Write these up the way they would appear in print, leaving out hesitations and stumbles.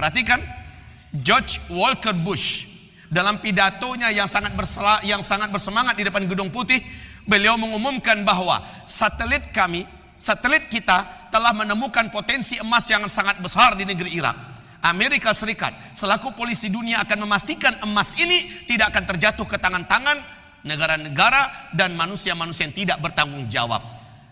Perhatikan George Walker Bush dalam pidatonya yang sangat bersemangat di depan Gedung Putih, beliau mengumumkan bahwa satelit kita telah menemukan potensi emas yang sangat besar di negeri Irak. Amerika Serikat selaku polisi dunia akan memastikan emas ini tidak akan terjatuh ke tangan-tangan negara-negara dan manusia-manusia yang tidak bertanggung jawab.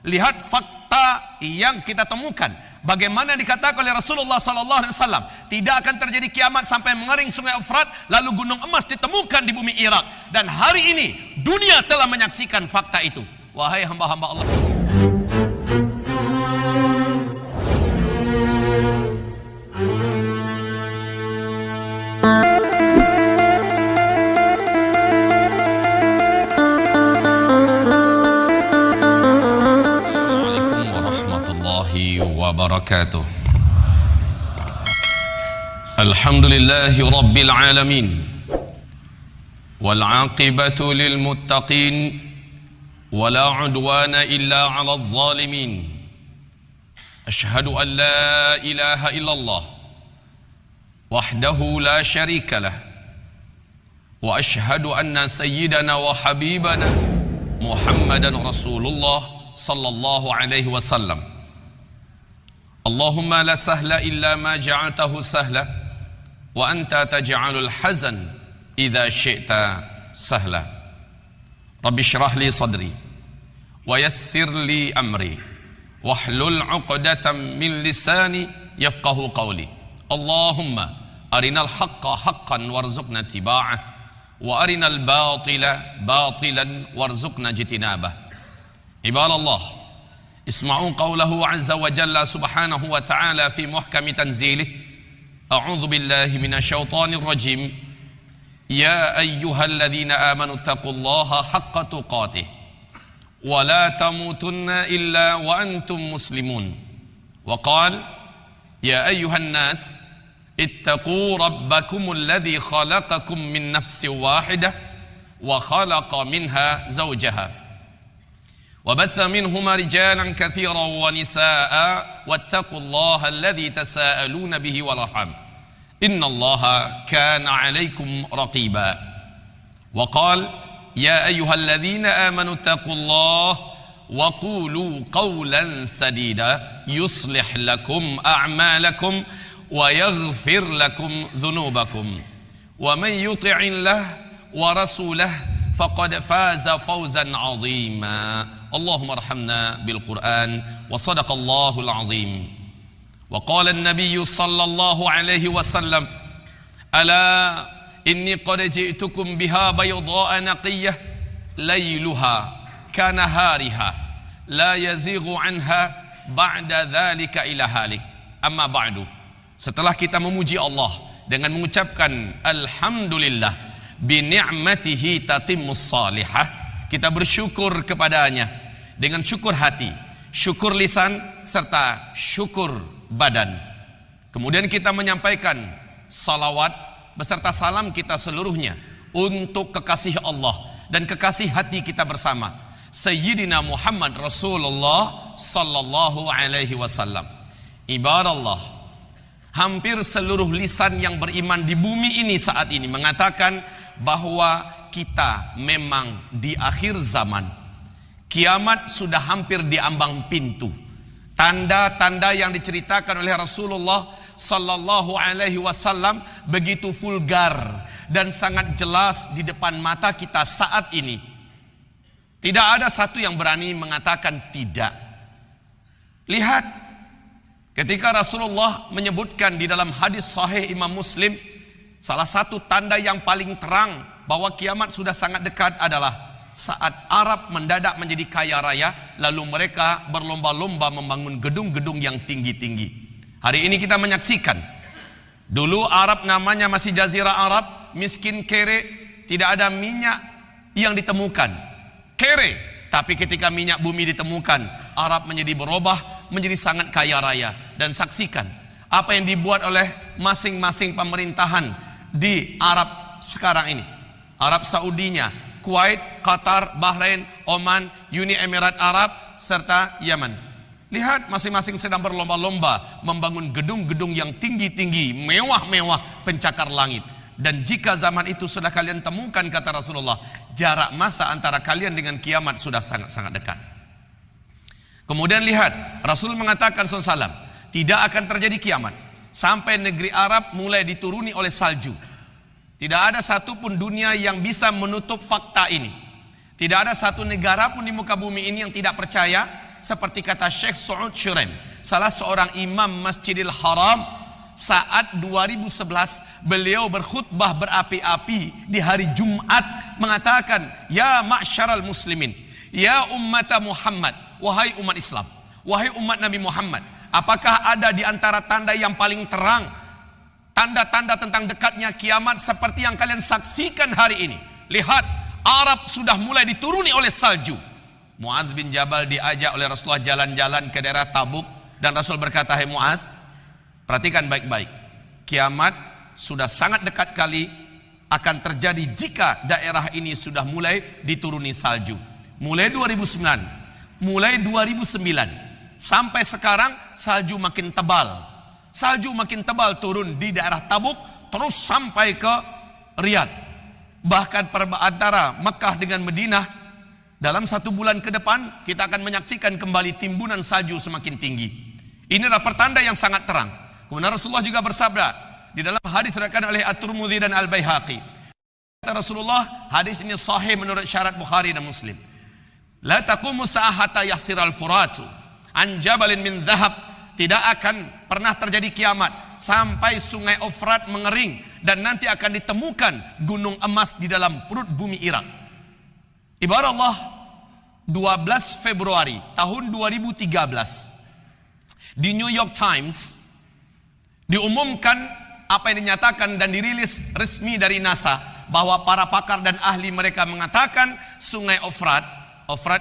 Lihat fakta yang kita temukan. Bagaimana dikatakan oleh Rasulullah SAW, tidak akan terjadi kiamat sampai mengering sungai Efrat, lalu gunung emas ditemukan di bumi Irak. Dan hari ini dunia telah menyaksikan fakta itu. Wahai hamba-hamba Allah, wabarakatuh. Alhamdulillahi rabbil alamin, wal aqibatu lil muttaqin, wala udwana illa 'alal zalimin. Ashhadu an la ilaha illallah wahdahu la syarika lah, wa ashhadu anna sayyidana wa habibana Muhammadan Rasulullah sallallahu alaihi wasallam. Allahumma la sahla illa ma ja'altahu sahla, wa anta taj'alul hazan idza syi'ta sahla. Rabbi shrah li sadri wa yassir li amri wahlul 'uqdatam min lisani yafqahu qawli. Allahumma arinal haqqa haqqan warzuqna tiba'ah, wa arinal batila batilan warzuqna jitinabah. Ibadallah, اسمعوا قوله عز وجل سبحانه وتعالى في محكم تنزيله. أعوذ بالله من الشيطان الرجيم. يا أيها الذين آمنوا اتقوا الله حق تقاته ولا تموتن إلا وأنتم مسلمون. وقال يا أيها الناس اتقوا ربكم الذي خلقكم من نفس واحدة وخلق منها زوجها وبث منهما رجالا كثيرا ونساء واتقوا الله الذي تساءلون به والأرحام إن الله كان عليكم رقيبا. وقال يا أيها الذين آمنوا اتقوا الله وقولوا قولا سديدا يصلح لكم أعمالكم ويغفر لكم ذنوبكم ومن يطع الله ورسوله فقد فاز فوزا عظيما. اللهم ارحمنا بالقرآن وصدق الله العظيم. وقال النبي صلى الله عليه وسلم ألا إني قد جئتكم بها بيضاء نقية ليلها كنهارها لا يزيغ عنها بعد ذلك إلى هالك. أما بعد, setelah kita memuji Allah dengan mengucapkan alhamdulillah bi ni'matihi tatimmus salihah, kita bersyukur kepadanya dengan syukur hati, syukur lisan, serta syukur badan. Kemudian kita menyampaikan salawat beserta salam kita seluruhnya untuk kekasih Allah dan kekasih hati kita bersama, Sayyidina Muhammad Rasulullah sallallahu alaihi wasallam. Ibadallah, hampir seluruh lisan yang beriman di bumi ini saat ini mengatakan bahwa kita memang di akhir zaman. Kiamat sudah hampir di ambang pintu. Tanda-tanda yang diceritakan oleh Rasulullah sallallahu alaihi wasallam begitu vulgar dan sangat jelas di depan mata kita saat ini. Tidak ada satu yang berani mengatakan tidak. Lihat, ketika Rasulullah menyebutkan di dalam hadis sahih Imam Muslim, salah satu tanda yang paling terang bahwa kiamat sudah sangat dekat adalah saat Arab mendadak menjadi kaya raya, lalu mereka berlomba-lomba membangun gedung-gedung yang tinggi-tinggi. Hari ini kita menyaksikan, dulu Arab namanya masih Jazirah Arab, miskin kere, tidak ada minyak yang ditemukan, kere. Tapi ketika minyak bumi ditemukan, Arab menjadi berubah, menjadi sangat kaya raya. Dan saksikan apa yang dibuat oleh masing-masing pemerintahan di Arab sekarang ini. Arab Saudinya, Kuwait, Qatar, Bahrain, Oman, Uni Emirat Arab, serta Yaman. Lihat, masing-masing sedang berlomba-lomba membangun gedung-gedung yang tinggi-tinggi, mewah-mewah, pencakar langit. Dan jika zaman itu sudah kalian temukan, kata Rasulullah, jarak masa antara kalian dengan kiamat sudah sangat-sangat dekat. Kemudian lihat, Rasul mengatakan SAW, tidak akan terjadi kiamat sampai negeri Arab mulai dituruni oleh salju. Tidak ada satupun dunia yang bisa menutup fakta ini. Tidak ada satu negara pun di muka bumi ini yang tidak percaya. Seperti kata Syekh Saud Shurem, salah seorang imam Masjidil Haram, saat 2011 beliau berkhutbah berapi-api di hari Jumat mengatakan, ya ma'syaral muslimin, ya ummata Muhammad, wahai umat Islam, wahai umat Nabi Muhammad, apakah ada di antara tanda yang paling terang, tanda-tanda tentang dekatnya kiamat seperti yang kalian saksikan hari ini? Lihat, Arab sudah mulai dituruni oleh salju. Mu'adz bin Jabal diajak oleh Rasulullah jalan-jalan ke daerah Tabuk, dan Rasul berkata, hai Mu'adz, perhatikan baik-baik, kiamat sudah sangat dekat kali akan terjadi jika daerah ini sudah mulai dituruni salju. Mulai 2009 sampai sekarang salju makin tebal. Salju makin tebal turun di daerah Tabuk terus sampai ke Riyadh. Bahkan antara Mekah dengan Madinah, dalam 1 bulan ke depan kita akan menyaksikan kembali timbunan salju semakin tinggi. Ini adalah pertanda yang sangat terang. Kemudian Rasulullah juga bersabda di dalam hadis diriwayatkan oleh At-Tirmidzi dan Al-Baihaqi. Kata Rasulullah, hadis ini sahih menurut syarat Bukhari dan Muslim. La taqumu sa'ata yasiral furatu an jabalin min dhahab. Tidak akan pernah terjadi kiamat sampai sungai Ofrat mengering dan nanti akan ditemukan gunung emas di dalam perut bumi Irak. Ibarat Allah, 12 Februari tahun 2013 di New York Times diumumkan apa yang dinyatakan dan dirilis resmi dari NASA, bahwa para pakar dan ahli mereka mengatakan sungai Ofrat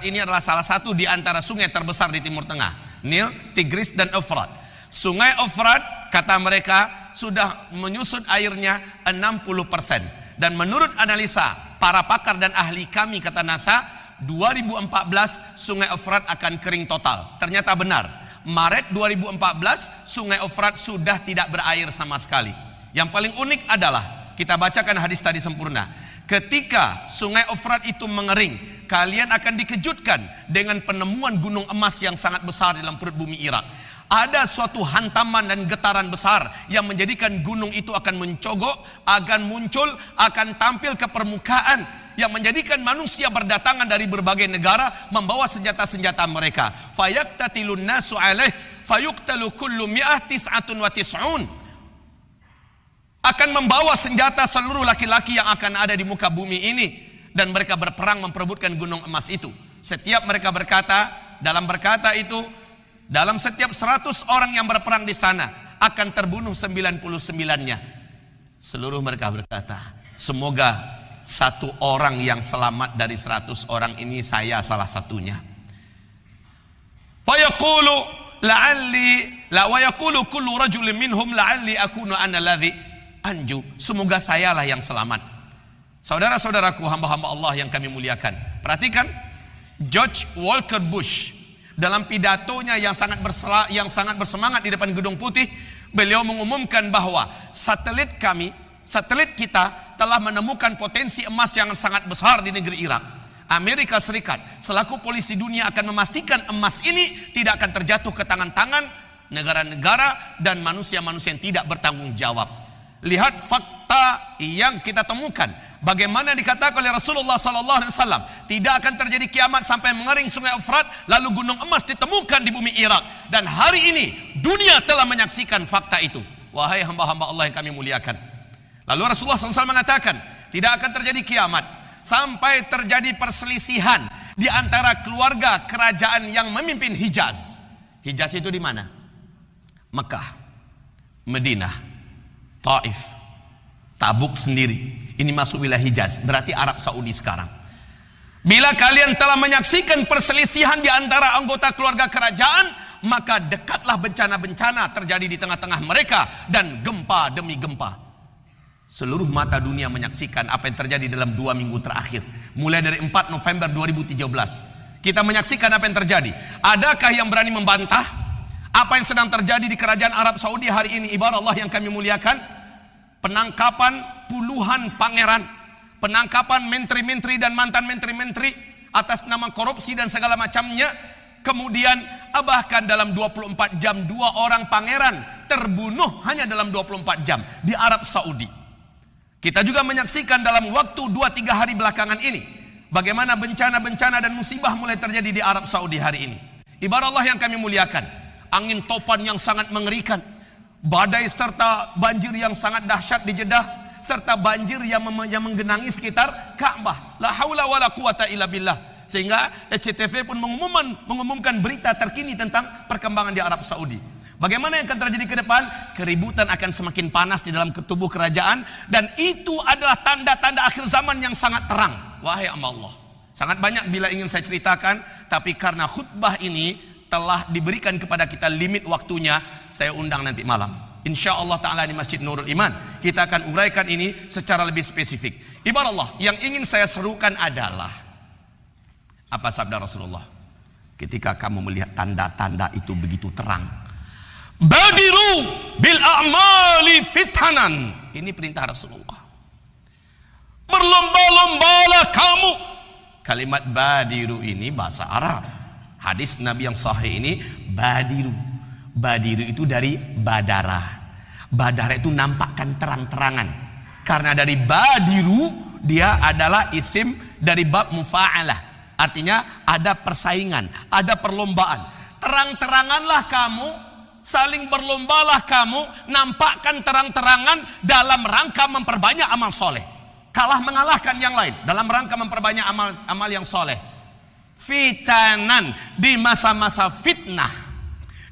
ini adalah salah satu di antara sungai terbesar di Timur Tengah, Nil, Tigris dan Ofrat. Sungai Ofrat, kata mereka, sudah menyusut airnya 60%, dan menurut analisa para pakar dan ahli kami, kata NASA, 2014 sungai Ofrat akan kering total. Ternyata benar, Maret 2014 sungai Ofrat sudah tidak berair sama sekali. Yang paling unik adalah, kita bacakan hadis tadi sempurna, ketika sungai Ofrat itu mengering, kalian akan dikejutkan dengan penemuan gunung emas yang sangat besar di dalam perut bumi Irak. Ada suatu hantaman dan getaran besar yang menjadikan gunung itu akan mencogok, akan muncul, akan tampil ke permukaan, yang menjadikan manusia berdatangan dari berbagai negara membawa senjata-senjata mereka. Fayaqtatilun nasu alaih fayuqtalu kullu mi'ah tis'atun wa tis'un. Akan membawa senjata seluruh laki-laki yang akan ada di muka bumi ini, dan mereka berperang memperebutkan gunung emas itu. Setiap mereka berkata, dalam setiap 100 orang yang berperang di sana akan terbunuh 99-nya. Seluruh mereka berkata, semoga satu orang yang selamat dari 100 orang ini saya salah satunya. Fa yaqulu la'alli la wa yaqulu kullu rajulin minhum la'alli akunu ana alladhi anju. Semoga sayalah yang selamat. Saudara-saudaraku, hamba-hamba Allah yang kami muliakan, perhatikan George Walker Bush dalam pidatonya yang sangat bersemangat di depan Gedung Putih, beliau mengumumkan bahwa satelit kita telah menemukan potensi emas yang sangat besar di negeri Irak. Amerika Serikat selaku polisi dunia akan memastikan emas ini tidak akan terjatuh ke tangan-tangan negara-negara dan manusia-manusia yang tidak bertanggung jawab. Lihat fakta yang kita temukan. Bagaimana dikatakan oleh Rasulullah SAW, tidak akan terjadi kiamat sampai mengering sungai Ofrat, lalu gunung emas ditemukan di bumi Irak. Dan hari ini dunia telah menyaksikan fakta itu. Wahai hamba-hamba Allah yang kami muliakan. Lalu Rasulullah SAW mengatakan, tidak akan terjadi kiamat sampai terjadi perselisihan di antara keluarga kerajaan yang memimpin Hijaz. Hijaz itu di mana? Mekah, Madinah, Taif, Tabuk sendiri. Ini masuk wilayah Hijaz, berarti Arab Saudi sekarang. Bila kalian telah menyaksikan perselisihan di antara anggota keluarga kerajaan, maka dekatlah bencana-bencana terjadi di tengah-tengah mereka, dan gempa demi gempa. Seluruh mata dunia menyaksikan apa yang terjadi dalam 2 minggu terakhir. Mulai dari 4 November 2013, Kita menyaksikan apa yang terjadi. Adakah yang berani membantah apa yang sedang terjadi di kerajaan Arab Saudi hari ini? Ibarat Allah yang kami muliakan, penangkapan puluhan pangeran, penangkapan menteri-menteri dan mantan menteri-menteri atas nama korupsi dan segala macamnya. Kemudian bahkan dalam 24 jam 2 orang pangeran terbunuh hanya dalam 24 jam di Arab Saudi. Kita juga menyaksikan dalam waktu 2-3 hari belakangan ini bagaimana bencana-bencana dan musibah mulai terjadi di Arab Saudi hari ini. Ibarat Allah yang kami muliakan, angin topan yang sangat mengerikan, badai serta banjir yang sangat dahsyat di Jeddah, serta banjir yang menggenangi sekitar Ka'bah. La haula wala quwata illa billah. Sehingga SCTV pun mengumumkan berita terkini tentang perkembangan di Arab Saudi. Bagaimana yang akan terjadi ke depan? Keributan akan semakin panas di dalam tubuh kerajaan, dan itu adalah tanda-tanda akhir zaman yang sangat terang. Wahai hamba Allah, sangat banyak bila ingin saya ceritakan, tapi karena khutbah ini telah diberikan kepada kita limit waktunya, saya undang nanti malam. Insya Allah Ta'ala di Masjid Nurul Iman kita akan uraikan ini secara lebih spesifik. Ibarat Allah, yang ingin saya serukan adalah apa sabda Rasulullah ketika kamu melihat tanda-tanda itu begitu terang, badiru bil a'mali fitanan. Ini perintah Rasulullah. Berlomba-lombalah kamu. Kalimat badiru ini bahasa Arab. Hadis Nabi yang sahih ini badiru. Badiru itu dari badara. Badara itu nampakkan terang-terangan. Karena dari badiru dia adalah isim dari bab mufa'alah. Artinya ada persaingan, ada perlombaan. Terang-teranganlah kamu, saling berlombalah kamu, nampakkan terang-terangan dalam rangka memperbanyak amal soleh. Kalah mengalahkan yang lain dalam rangka memperbanyak amal yang soleh. Fitanan, di masa-masa fitnah.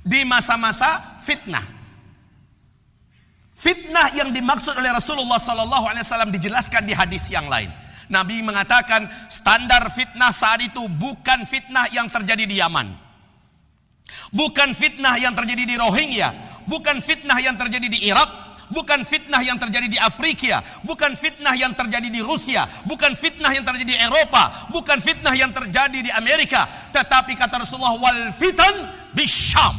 Di masa-masa fitnah. Fitnah yang dimaksud oleh Rasulullah SAW dijelaskan di hadis yang lain. Nabi mengatakan standar fitnah saat itu bukan fitnah yang terjadi di Yaman, bukan fitnah yang terjadi di Rohingya, bukan fitnah yang terjadi di Irak, bukan fitnah yang terjadi di Afrika, bukan fitnah yang terjadi di Rusia, bukan fitnah yang terjadi di Eropa, bukan fitnah yang terjadi di Amerika, tetapi kata Rasulullah, wal fitan bisyam.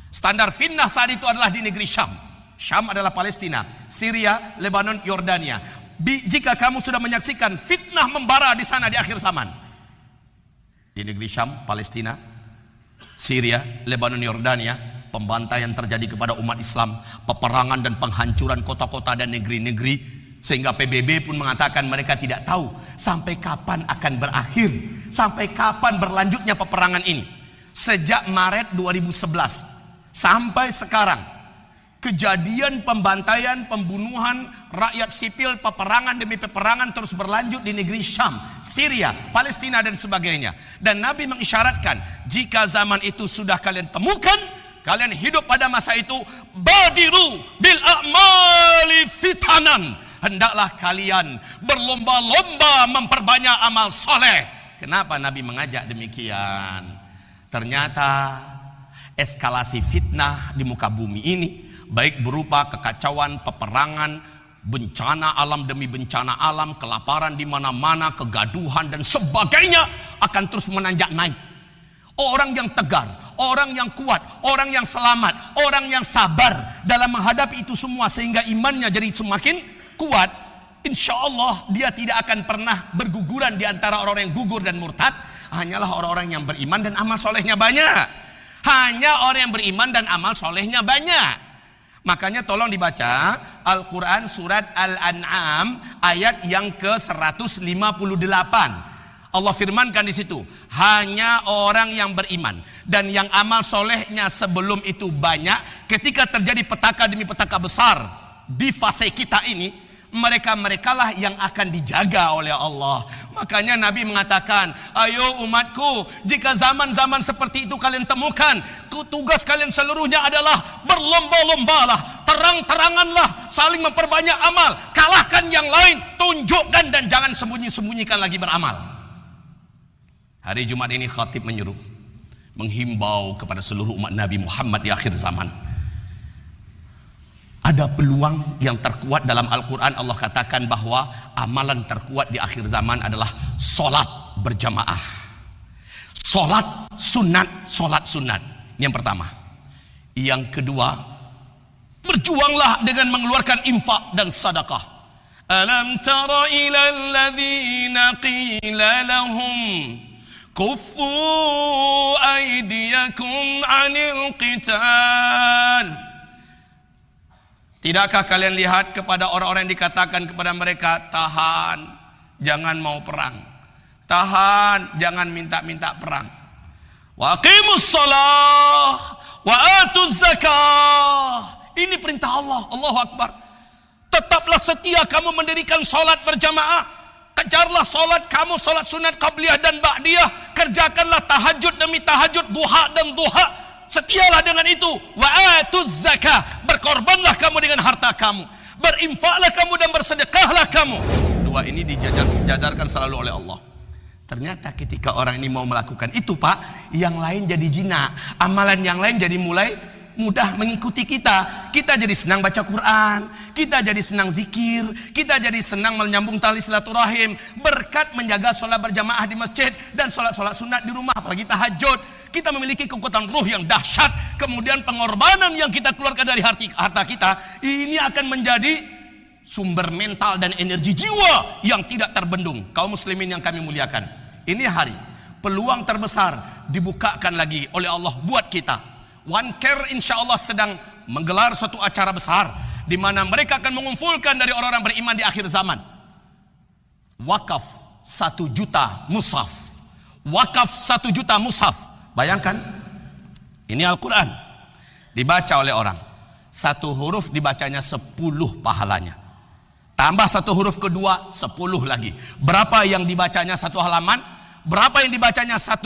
Standar fitnah saat itu adalah di negeri Syam. Syam adalah Palestina, Syria, Lebanon, Yordania. Jika kamu sudah menyaksikan fitnah membara di sana di akhir zaman, di negeri Syam, Palestina, Syria, Lebanon, Yordania, pembantaian terjadi kepada umat Islam, peperangan dan penghancuran kota-kota dan negeri-negeri, sehingga PBB pun mengatakan mereka tidak tahu sampai kapan akan berakhir, sampai kapan berlanjutnya peperangan ini. Sejak Maret 2011 sampai sekarang, kejadian pembantaian, pembunuhan rakyat sipil, peperangan demi peperangan terus berlanjut di negeri Syam, Syria, Palestina dan sebagainya. Dan Nabi mengisyaratkan, jika zaman itu sudah kalian temukan, kalian hidup pada masa itu, badiru bil a'mali fitanan. Hendaklah kalian berlomba-lomba memperbanyak amal soleh. Kenapa Nabi mengajak demikian? Ternyata eskalasi fitnah di muka bumi ini, baik berupa kekacauan, peperangan, bencana alam demi bencana alam, kelaparan di mana-mana, kegaduhan dan sebagainya akan terus menanjak naik. Orang yang tegar, orang yang kuat, orang yang selamat, orang yang sabar dalam menghadapi itu semua sehingga imannya jadi semakin kuat, insya Allah dia tidak akan pernah berguguran di antara orang-orang yang gugur dan murtad. Hanyalah orang-orang yang beriman dan amal solehnya banyak. Hanya orang yang beriman dan amal solehnya banyak. Makanya tolong dibaca Al-Quran surat Al-An'am ayat yang ke-158. Allah firmankan di situ, hanya orang yang beriman dan yang amal solehnya sebelum itu banyak, ketika terjadi petaka demi petaka besar di fase kita ini, mereka-merekalah yang akan dijaga oleh Allah. Makanya Nabi mengatakan, ayo umatku, jika zaman-zaman seperti itu kalian temukan, tugas kalian seluruhnya adalah berlomba-lombalah, terang-teranganlah, saling memperbanyak amal, kalahkan yang lain, tunjukkan dan jangan sembunyi-sembunyikan lagi beramal. Hari Jumat ini khatib menyuruh, menghimbau kepada seluruh umat Nabi Muhammad di akhir zaman. Ada peluang yang terkuat dalam Al-Quran. Allah katakan bahwa amalan terkuat di akhir zaman adalah solat berjamaah. Solat sunat. Yang pertama. Yang kedua, berjuanglah dengan mengeluarkan infak dan sedekah. Alam tara ilal ladzina qila lahum kuffu aydiyakum 'anil qital. Tidakkah kalian lihat kepada orang-orang yang dikatakan kepada mereka, tahan, jangan mau perang. Tahan, jangan minta-minta perang. Wa aqimus shalah wa atuz zakah. Ini perintah Allah. Allahu Akbar. Tetaplah setia kamu mendirikan solat berjamaah. Kejarlah solat kamu, solat sunat qabliyah dan ba'diyah. Kerjakanlah tahajud demi tahajud, duha dan duha. Setialah dengan itu. Wa atuz zakah. Berkorbanlah kamu dengan harta kamu. Berinfaklah kamu dan bersedekahlah kamu. Dua ini dijajarkan selalu oleh Allah. Ternyata ketika orang ini mau melakukan itu, Pak, yang lain jadi jinak. Amalan yang lain jadi mulai mudah mengikuti kita. Kita jadi senang baca Quran, kita jadi senang zikir, kita jadi senang menyambung tali silaturahim berkat menjaga sholat berjamaah di masjid dan sholat-sholat sunat di rumah, apalagi tahajud. Kita memiliki kekuatan ruh yang dahsyat. Kemudian pengorbanan yang kita keluarkan dari harta kita ini akan menjadi sumber mental dan energi jiwa yang tidak terbendung. Kaum muslimin yang kami muliakan, ini hari peluang terbesar dibukakan lagi oleh Allah buat kita. One Care insya Allah sedang menggelar suatu acara besar di mana mereka akan mengumpulkan dari orang-orang beriman di akhir zaman. Wakaf 1 juta mushaf. Wakaf 1 juta mushaf. Bayangkan, ini Al-Quran dibaca oleh orang. 1 huruf dibacanya 10 pahalanya. Tambah 1 huruf kedua 10 lagi. Berapa yang dibacanya 1 halaman? Berapa yang dibacanya 1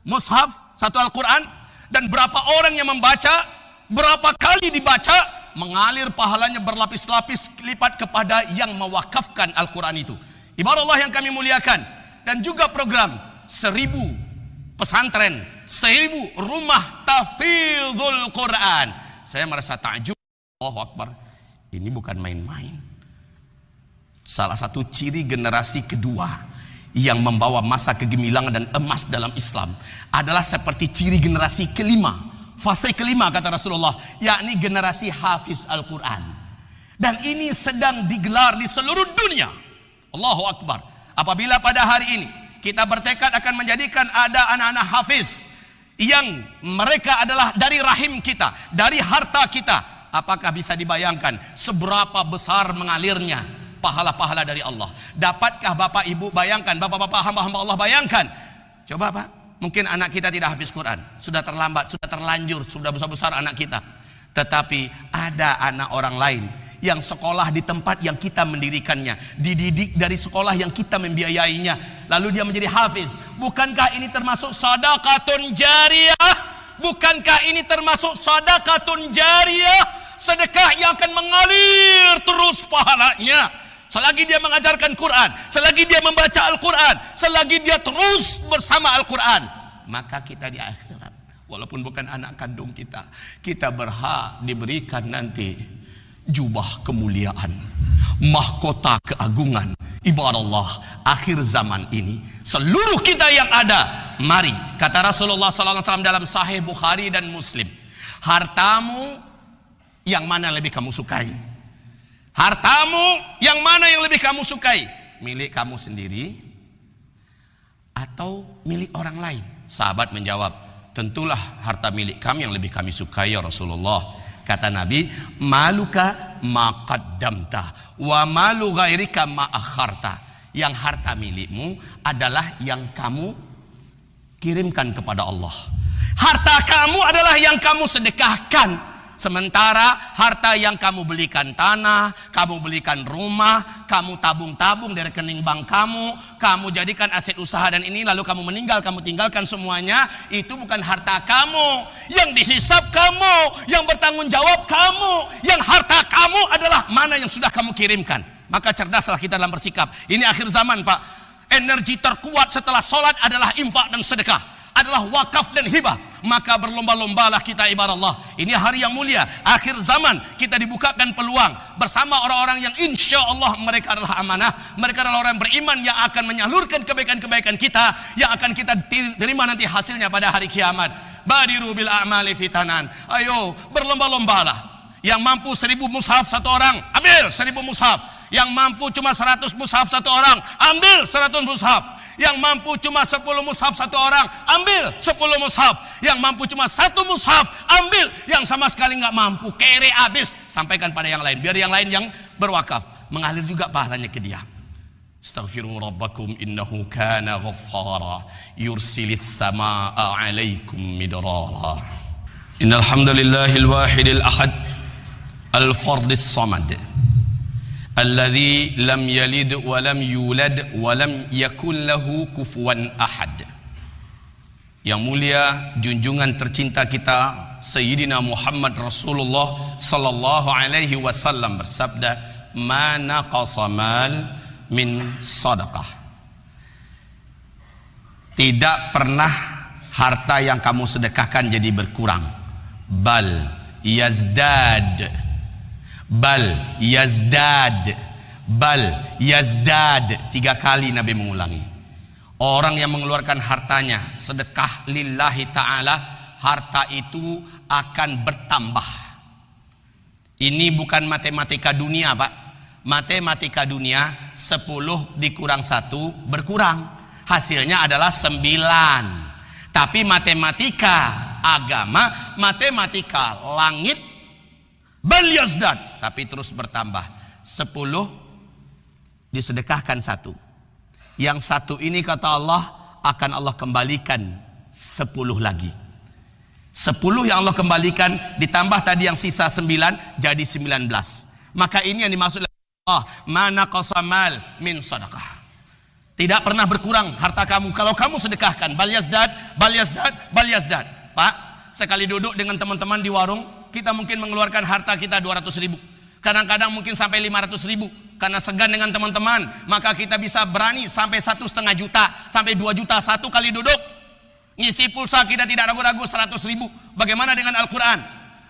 mushaf, 1 Al-Quran? Dan berapa orang yang membaca, berapa kali dibaca, mengalir pahalanya berlapis-lapis lipat kepada yang mewakafkan Al-Quran itu. Ibarat Allah yang kami muliakan. Dan juga program 1000 pesantren, 1000 rumah tahfidzul Quran. Saya merasa takjub. Allahu Akbar. Ini bukan main-main. Salah satu ciri generasi kedua yang membawa masa kegemilangan dan emas dalam Islam adalah seperti ciri generasi kelima, fase kelima kata Rasulullah, yakni generasi hafiz Al-Quran. Dan ini sedang digelar di seluruh dunia. Allahu Akbar. Apabila pada hari ini kita bertekad akan menjadikan ada anak-anak hafiz yang mereka adalah dari rahim kita, dari harta kita, apakah bisa dibayangkan seberapa besar mengalirnya pahala-pahala dari Allah? Dapatkah Bapak Ibu bayangkan, Bapak-bapak hamba-hamba Allah bayangkan? Coba Pak, mungkin anak kita tidak hafiz Quran, sudah terlambat, sudah terlanjur, sudah besar-besar anak kita. Tetapi ada anak orang lain yang sekolah di tempat yang kita mendirikannya, dididik dari sekolah yang kita membiayainya, lalu dia menjadi hafiz. Bukankah ini termasuk sedekahun jariyah? Bukankah ini termasuk sedekahun jariyah? Sedekah yang akan mengalir terus pahalanya. Selagi dia mengajarkan Quran, selagi dia membaca Al-Quran, selagi dia terus bersama Al-Quran, maka kita di akhirat, walaupun bukan anak kandung kita, kita berhak diberikan nanti jubah kemuliaan, mahkota keagungan. Ibarat Allah, akhir zaman ini, seluruh kita yang ada, mari, kata Rasulullah SAW dalam Sahih Bukhari dan Muslim, hartamu yang mana lebih kamu sukai? Hartamu yang mana yang lebih kamu sukai? Milik kamu sendiri atau milik orang lain? Sahabat menjawab, tentulah harta milik kami yang lebih kami sukai ya Rasulullah. Kata Nabi, maluka ma qaddamta wa malu ghairika ma akharta. Yang harta milikmu adalah yang kamu kirimkan kepada Allah. Harta kamu adalah yang kamu sedekahkan. Sementara harta yang kamu belikan tanah, kamu belikan rumah, kamu tabung-tabung dari rekening bank kamu jadikan aset usaha dan ini lalu kamu meninggal, kamu tinggalkan semuanya, itu bukan harta kamu. Yang dihisap kamu, yang bertanggung jawab kamu, yang harta kamu adalah mana yang sudah kamu kirimkan. Maka cerdaslah kita dalam bersikap. Ini akhir zaman Pak. Energi terkuat setelah sholat adalah infak dan sedekah. adalah wakaf dan hibah. Maka berlomba-lombalah kita ibarat Allah. Ini hari yang mulia, akhir zaman. Kita dibukakan peluang bersama orang-orang yang insya Allah mereka adalah amanah. Mereka adalah orang beriman yang akan menyalurkan kebaikan-kebaikan kita, yang akan kita terima nanti hasilnya pada hari kiamat. Badiru bil a'mali fitanan. Ayo berlomba-lombalah. Yang mampu 1000 mushaf satu orang, ambil 1000 mushaf. Yang mampu cuma 100 mushaf satu orang, ambil 100 mushaf. Yang mampu cuma 10 mushaf satu orang, ambil 10 mushaf. Yang mampu cuma 1 mushaf, ambil. Yang sama sekali nggak mampu, kere habis, sampaikan pada yang lain. Biar yang lain yang berwakaf, mengalir juga pahalanya ke dia. Astaghfiru rabbakum innahu kana ghaffara yursilis samaa'a 'alaikum midrara. Innal hamdalillahil wahidil ahad al-fardis samad alladzi lam yalid wa lam yulad wa lam yakul lahu kufuwan ahad. Yang mulia junjungan tercinta kita Sayyidina Muhammad Rasulullah sallallahu alaihi wasallam bersabda, "Ma naqasa mal min sadaqah." Tidak pernah harta yang kamu sedekahkan jadi berkurang. Bal yazdad. Bal yazdad. Bal yazdad. 3 kali Nabi mengulangi. Orang yang mengeluarkan hartanya sedekah lillahi ta'ala, harta itu akan bertambah. Ini bukan matematika dunia, Pak. Matematika dunia 10 dikurang 1 berkurang, hasilnya adalah 9. Tapi matematika agama, matematika langit, bal yazdad, tapi terus bertambah. 10 disedekahkan 1. Yang 1 ini kata Allah akan Allah kembalikan 10 lagi. 10 yang Allah kembalikan ditambah tadi yang sisa 9 jadi 19. Maka ini yang dimaksud Allah, mana qasamal min sadaqah. Tidak pernah berkurang harta kamu kalau kamu sedekahkan. Bal yazdad, bal yazdad, bal yazdad. Pak, sekali duduk dengan teman-teman di warung, kita mungkin mengeluarkan harta kita 200.000. Kadang-kadang mungkin sampai 500.000. Karena segan dengan teman-teman, maka kita bisa berani sampai 1,5 juta, sampai 2 juta satu kali duduk. Ngisi pulsa kita tidak ragu-ragu 100.000. Bagaimana dengan Al-Quran?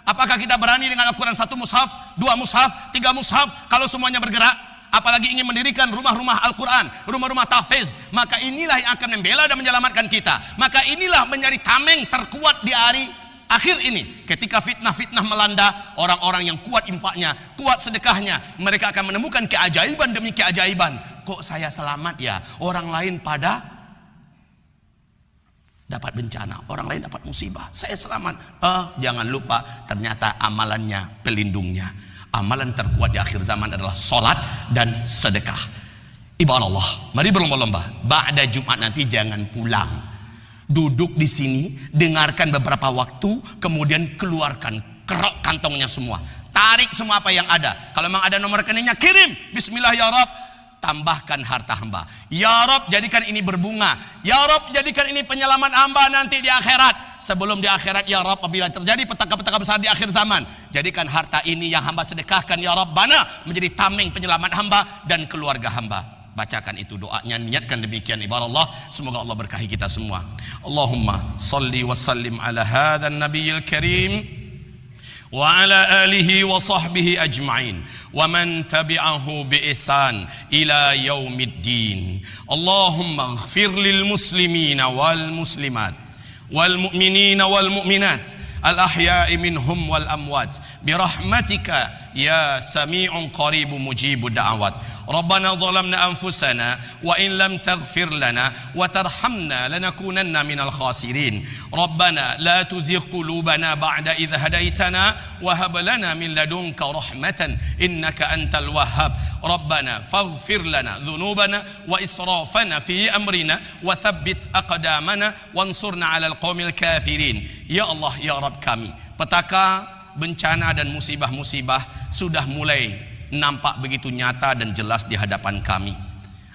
Apakah kita berani dengan Al-Quran 1 mushaf, 2 mushaf, 3 mushaf kalau semuanya bergerak? Apalagi ingin mendirikan rumah-rumah Al-Quran, rumah-rumah tahfiz. Maka inilah yang akan membela dan menyelamatkan kita. Maka inilah menjadi tameng terkuat di hari akhir ini. Ketika fitnah-fitnah melanda, orang-orang yang kuat infaknya, kuat sedekahnya, mereka akan menemukan keajaiban demi keajaiban. Kok saya selamat ya? Orang lain pada dapat bencana, orang lain dapat musibah, saya selamat. Jangan lupa ternyata amalannya pelindungnya. Amalan terkuat di akhir zaman adalah sholat dan sedekah. Ibadah Allah, mari berlomba-lomba. Ba'da Jumat nanti jangan pulang. Duduk di sini, dengarkan beberapa waktu, kemudian keluarkan, kerok kantongnya semua. Tarik semua apa yang ada. Kalau memang ada nomor rekeningnya, kirim. Bismillah ya Rabb, tambahkan harta hamba. Ya Rabb, jadikan ini berbunga. Ya Rabb, jadikan ini penyelamat hamba nanti di akhirat. Sebelum di akhirat, ya Rabb, apabila terjadi petaka-petaka besar di akhir zaman, jadikan harta ini yang hamba sedekahkan, ya Rabbana, menjadi tameng penyelamat hamba dan keluarga hamba. Bacakan itu doanya, niatkan demikian ibarat Allah. Semoga Allah berkahi kita semua. Allahumma salli wa sallim ala hadhan nabiyil karim wa ala alihi wa sahbihi ajma'in wa man tabi'ahu bi ihsan ila yaumiddin. Allahumma ighfir lil muslimina wal muslimat wal mu'minina wal mu'minat al ahya'i minhum wal amwat birahmatika ya sami'un qaribun mujibud da'awat. ربنا ظلمنا أنفسنا وإن لم تغفر لنا وترحمنا لنكونن من الخاسرين. ربنا لا تزغ قلوبنا بعد إذ هديتنا وهب لنا من لدنك رحمة إنك أنت الوهاب. ربنا فاغفر لنا ذنوبنا وإسرافنا في أمرنا وثبت أقدامنا وانصرنا على القوم الكافرين. Ya Allah, ya Rabb kami, petaka bencana dan musibah-musibah sudah mulai nampak begitu nyata dan jelas di hadapan kami.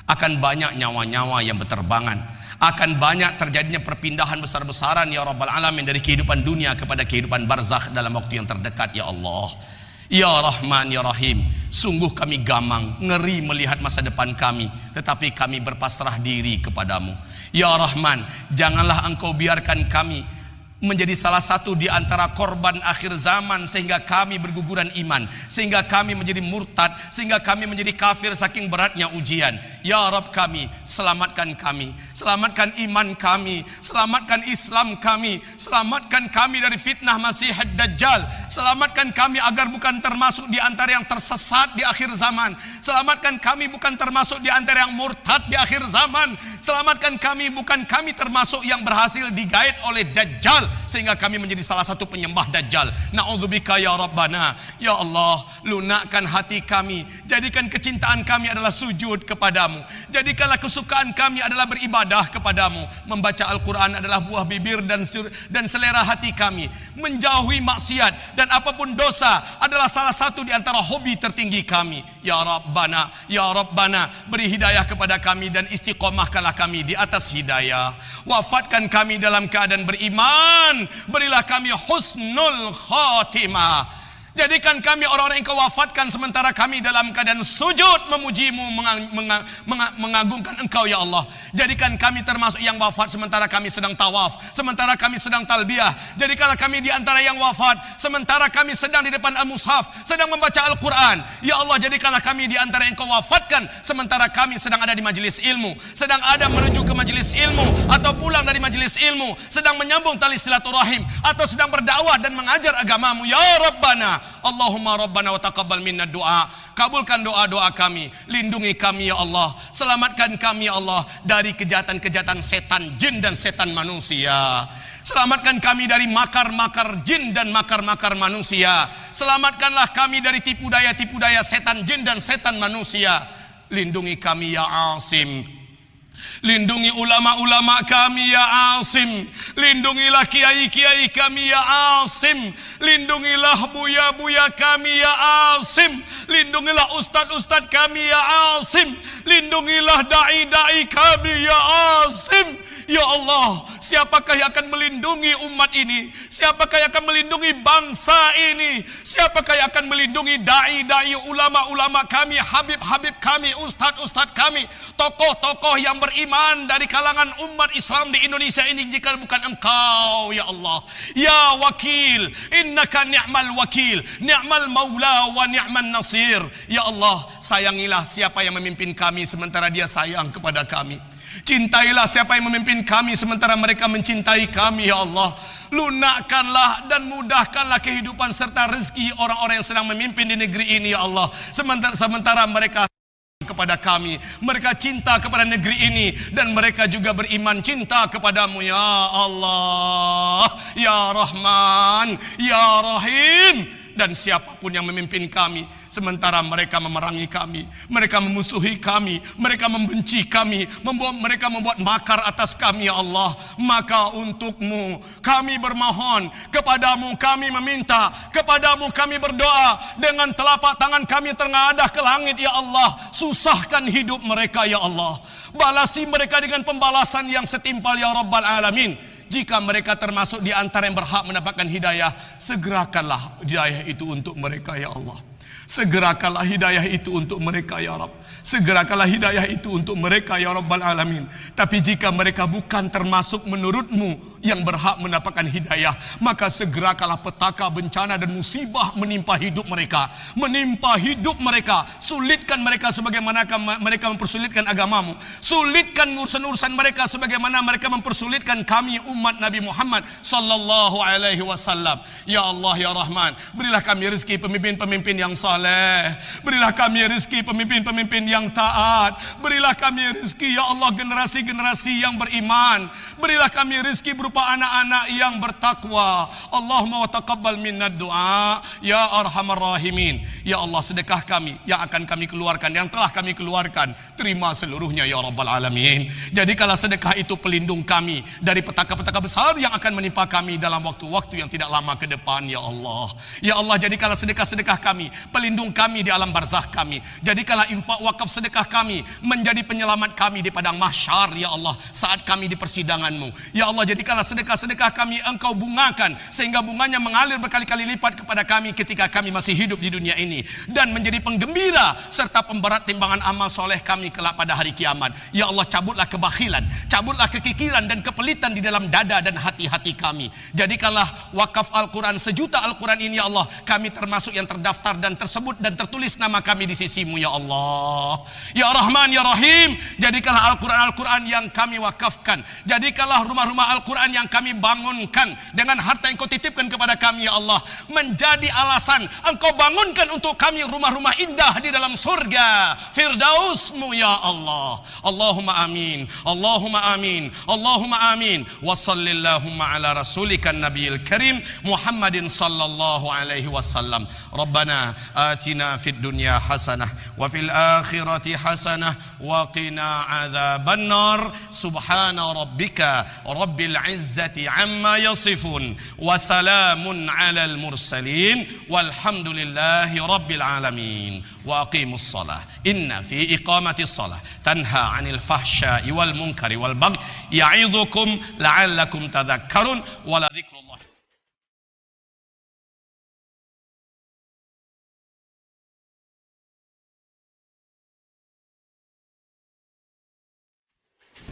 Akan banyak nyawa-nyawa yang berterbangan, akan banyak terjadinya perpindahan besar-besaran ya Rabbal Alamin dari kehidupan dunia kepada kehidupan barzakh dalam waktu yang terdekat ya Allah. Ya Rahman Ya Rahim, sungguh kami gamang, ngeri melihat masa depan kami, tetapi kami berpasrah diri kepadamu. Ya Rahman, janganlah engkau biarkan kami menjadi salah satu di antara korban akhir zaman, sehingga kami berguguran iman, sehingga kami menjadi murtad, sehingga kami menjadi kafir saking beratnya ujian. Ya Rabb kami, selamatkan kami, selamatkan iman kami, selamatkan Islam kami, selamatkan kami dari fitnah Masih Dajjal, selamatkan kami agar bukan termasuk di antara yang tersesat di akhir zaman, selamatkan kami bukan termasuk di antara yang murtad di akhir zaman, selamatkan kami bukan kami termasuk yang berhasil digait oleh Dajjal sehingga kami menjadi salah satu penyembah Dajjal. Na'udzubika ya Rabbana. Ya Allah, lunakkan hati kami, jadikan kecintaan kami adalah sujud kepadamu, jadikanlah kesukaan kami adalah beribadah kepadamu. Membaca Al-Quran adalah buah bibir dan selera hati kami. Menjauhi maksiat dan apapun dosa adalah salah satu di antara hobi tertinggi kami. Ya Rabbana, Ya Rabbana, beri hidayah kepada kami dan istiqomahkanlah kami di atas hidayah. Wafatkan kami dalam keadaan beriman, berilah kami husnul khatimah. Jadikan kami orang-orang yang kau wafatkan sementara kami dalam keadaan sujud memujimu, mengagungkan engkau ya Allah. Jadikan kami termasuk yang wafat sementara kami sedang tawaf, sementara kami sedang talbiyah. Jadikanlah kami di antara yang wafat sementara kami sedang di depan al-mushaf, sedang membaca Al-Quran. Ya Allah, jadikanlah kami di antara yang kau wafatkan sementara kami sedang ada di majelis ilmu, sedang ada menuju ke majelis ilmu, atau pulang dari majelis ilmu, sedang menyambung tali silaturahim, atau sedang berdakwah dan mengajar agamamu. Ya Rabbana, Allahumma Rabbana wa taqabbal minna du'a. Kabulkan doa-doa kami, lindungi kami ya Allah, selamatkan kami ya Allah dari kejahatan-kejahatan setan jin dan setan manusia. Selamatkan kami dari makar-makar jin dan makar-makar manusia. Selamatkanlah kami dari tipu daya-tipu daya setan jin dan setan manusia. Lindungi kami ya Asim. Lindungi ulama-ulama kami ya Asim. Lindungilah kiai-kiai kami ya Asim. Lindungilah buya-buya kami ya Asim. Lindungilah ustad-ustad kami ya Asim. Lindungilah da'i-da'i kami ya Asim. Ya Allah, siapakah yang akan melindungi umat ini? Siapakah yang akan melindungi bangsa ini? Siapakah yang akan melindungi da'i-da'i, ulama-ulama kami, habib-habib kami, ustad-ustad kami, tokoh-tokoh yang beriman dari kalangan umat Islam di Indonesia ini, jika bukan engkau ya Allah. Ya wakil, innaka ni'mal wakil, ni'mal maula wa ni'man nasir. Ya Allah, sayangilah siapa yang memimpin kami sementara dia sayang kepada kami. Cintailah siapa yang memimpin kami sementara mereka mencintai kami ya Allah. Lunakkanlah dan mudahkanlah kehidupan serta rezeki orang-orang yang sedang memimpin di negeri ini ya Allah. Sementara mereka kepada kami, mereka cinta kepada negeri ini, dan mereka juga beriman cinta kepadamu ya Allah. Ya Rahman, Ya Rahim. Dan siapapun yang memimpin kami sementara mereka memerangi kami, mereka memusuhi kami, mereka membenci kami, mereka membuat makar atas kami ya Allah, maka untukmu kami bermohon, kepadamu kami meminta, kepadamu kami berdoa, dengan telapak tangan kami tengadah ke langit ya Allah. Susahkan hidup mereka ya Allah, balasi mereka dengan pembalasan yang setimpal ya Rabbal Alamin. Jika mereka termasuk di antara yang berhak mendapatkan hidayah, segerakanlah hidayah itu untuk mereka ya Allah. Segerakanlah hidayah itu untuk mereka ya Rabb. Segerakanlah hidayah itu untuk mereka ya Rabbal Alamin. Tapi jika mereka bukan termasuk menurutmu yang berhak mendapatkan hidayah, maka segerakanlah petaka, bencana dan musibah menimpa hidup mereka. Menimpa hidup mereka. Sulitkan mereka sebagaimana mereka mempersulitkan agamamu. Sulitkan urusan-urusan mereka sebagaimana mereka mempersulitkan kami umat Nabi Muhammad sallallahu alaihi wasallam. Ya Allah ya Rahman, berilah kami rezeki pemimpin-pemimpin yang saleh. Berilah kami rezeki pemimpin-pemimpin yang taat. Berilah kami rezeki ya Allah generasi-generasi yang beriman. Berilah kami rezeki berupa anak-anak yang bertakwa. Allahumma wa taqabbal minna du'a ya arhamar rahimin. Ya Allah, sedekah kami yang akan kami keluarkan, yang telah kami keluarkan, terima seluruhnya ya Rabbal Alamin. Jadikanlah sedekah itu pelindung kami dari petaka-petaka besar yang akan menimpa kami dalam waktu-waktu yang tidak lama ke depan ya Allah. Ya Allah, jadikanlah sedekah-sedekah kami pelindung kami di alam barzakh kami. Jadikanlah infak wakaf sedekah kami menjadi penyelamat kami di padang mahsyar ya Allah, saat kami di persidangan-Mu. Ya Allah, jadikanlah sedekah-sedekah kami Engkau bungakan sehingga bunganya mengalir berkali-kali lipat kepada kami ketika kami masih hidup di dunia ini, dan menjadi penggembira serta pemberat timbangan amal soleh kami kelak pada hari kiamat. Ya Allah, cabutlah kebakhilan, cabutlah kekikiran dan kepelitan di dalam dada dan hati-hati kami. Jadikanlah wakaf Al-Quran, sejuta Al-Quran ini ya Allah, kami termasuk yang terdaftar dan tersebut dan tertulis nama kami di sisi-Mu ya Allah. Ya Rahman ya Rahim, jadikanlah Al-Quran yang kami wakafkan, jadikanlah rumah-rumah Al-Quran yang kami bangunkan dengan harta yang Kau titipkan kepada kami ya Allah, menjadi alasan Engkau bangunkan untuk kami rumah-rumah indah di dalam surga Firdaus-Mu ya Allah. Allahumma amin, Allahumma amin, Allahumma amin. Wa sallallahumma ala rasulika nabiyil karim Muhammadin sallallahu alaihi wasallam. Rabbana atina fid dunya hasanah wa fil akhirati hasanah wa qina adzaban nar. Subhana rabbika rabbil izzati amma yasifun wa salamun alal mursalin walhamdulillahi rabbil alamin. Wa aqimus salah inna fi iqamatis salah tanha 'anil fahsya'i wal munkari wal baghi ya'idzukum la'allakum tadhakkarun.